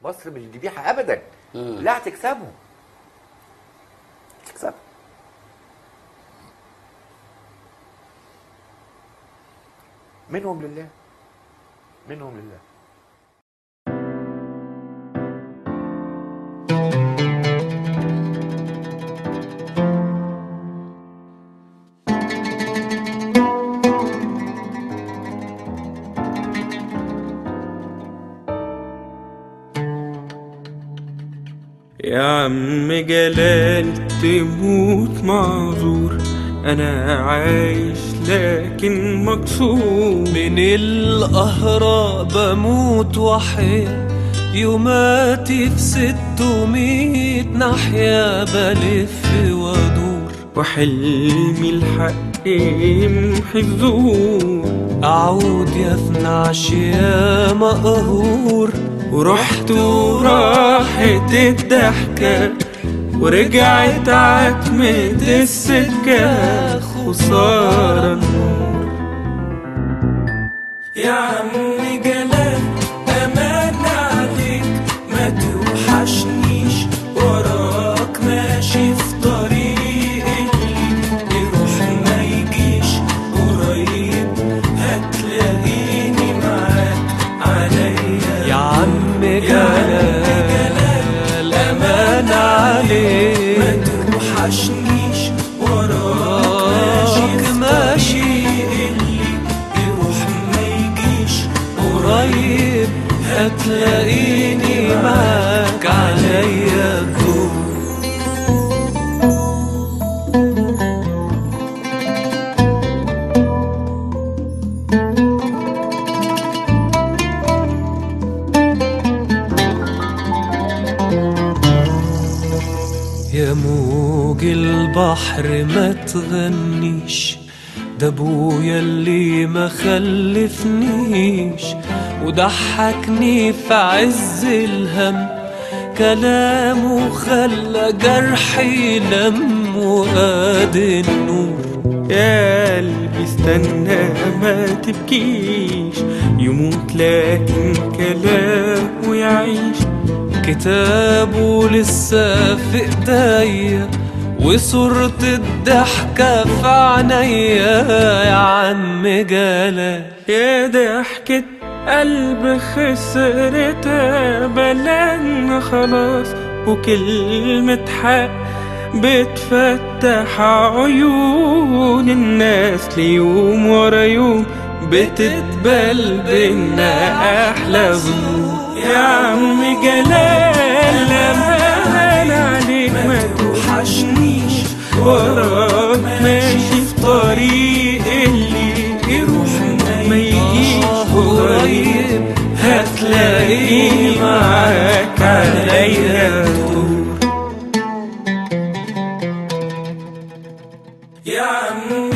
مصر مش ذبيحه ابدا. لا هتكسبهم. تكسب. منهم لله. منهم لله. يا عم جلال تموت معذور، أنا عايش لكن مكسور. من القهرة بموت وحيد، يوماتي في 600 ناحية بلف وادور، وحلمي الحق يمحي الزور. أعود يا 12 يا مقهور، ورحت وراحت الضحكة ورجعت عتمة السكة، خسارة النور. يا عم جلال أمان عليك، ما توحشنيش وراك ماشي في طريق اللي يروح ما يجيش قريب، هتلاقيني معاك عليا. يا عم جلال أمان عليك، ما توحشنيش وراك ماشي قريب، هتلاقيني معاك عليا الدور. يا موج البحر ما تغنيش، ده ابويا اللي ما خلفنيش وضحكني في عز الهم، كلامه خلى جرحي لم وقاد النور. يا قلبي استنى ما تبكيش، يموت لكن كلامه يعيش. كتابه لسه في ايديا وصورة الضحكة في عينيا. يا عم جلال يا ضحكة قلب خسرتها بلدنا خلاص، وكلمة حق بتفتح عيون الناس ليوم ورا يوم، بتتبل بينا أحلى ظنون. يا عم جلال أمان عليك، ما توحشنيش وراك ماشي في طريق اللي يروح ما يجيش قريب، هتلاقيني معاك عليا الدور. يا عم